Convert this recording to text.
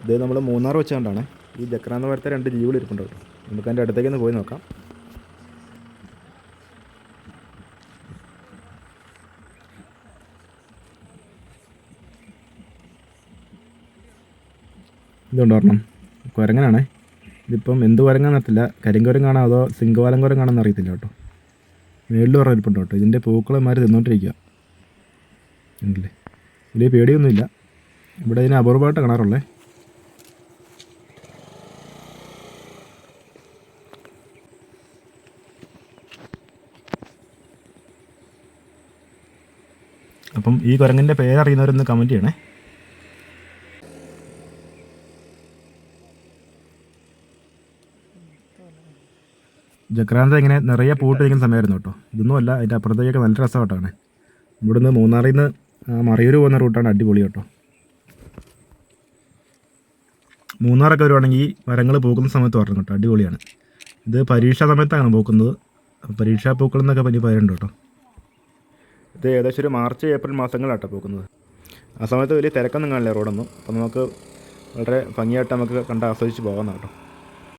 ഇത് നമ്മൾ മൂന്നാർ വെച്ചുകൊണ്ടാണ് ഈ ജക്രാന്ത മരത്തെ 2 ജീവികൾ ഇരിപ്പുണ്ട് കേട്ടോ. നമുക്ക് അതിൻ്റെ അടുത്തേക്കൊന്ന് പോയി നോക്കാം. ഇതുണ്ടായിരുന്നു കുരങ്ങനാണേ. ഇതിപ്പം എന്ത് കുരങ്ങാന്നറിയത്തില്ല, കരിങ്കുരങ്ങാണോ അതോ സിംഗവാലം കുരങ്ങാണെന്ന് അറിയത്തില്ല കേട്ടോ. മേളിൽ പറഞ്ഞ ഇരിപ്പുണ്ട് കേട്ടോ. ഇതിൻ്റെ പൂക്കളന്മാർ തിന്നോണ്ടിരിക്കുക ഉണ്ടല്ലേ. വലിയ പേടിയൊന്നുമില്ല. ഇവിടെ ഇതിനെ അപൂർവമായിട്ട് കാണാറുള്ളേ. അപ്പം ഈ കുരങ്ങൻ്റെ പേരറിയുന്നവരൊന്ന് കമൻറ്റ് ചെയ്യണേ. ജക്രാന്ത ഇങ്ങനെ നിറയെ പൂട്ടിരിക്കുന്ന സമയമായിരുന്നു കേട്ടോ. ഇതൊന്നും അല്ല, അതിൻ്റെ അപ്പുറത്തേക്കൊക്കെ നല്ല രസമായിട്ടാണ്. ഇവിടുന്ന് മൂന്നാറിൽ നിന്ന് മറയൂർ പോകുന്ന റൂട്ടാണ് അടിപൊളി കേട്ടോ. മൂന്നാറൊക്കെ വരുവാണെങ്കിൽ മരങ്ങൾ പൂക്കുന്ന സമയത്ത് വരണം കേട്ടോ, അടിപൊളിയാണ്. ഇത് പരീക്ഷാ സമയത്താണ് പൂക്കുന്നത്. പരീക്ഷാ പൂക്കൾ എന്നൊക്കെ വലിയ പേരുണ്ട് കേട്ടോ. ഇത് ഏകദേശം ഒരു മാർച്ച് ഏപ്രിൽ മാസങ്ങളിലാട്ടോ പൂക്കുന്നത്. ആ സമയത്ത് വലിയ തിരക്കൊന്നും കാണില്ല റോഡൊന്നും. അപ്പോൾ നമുക്ക് വളരെ ഭംഗിയായിട്ട് നമുക്ക് കണ്ട് ആസ്വദിച്ച് പോകാമെന്നാണ് കേട്ടോ.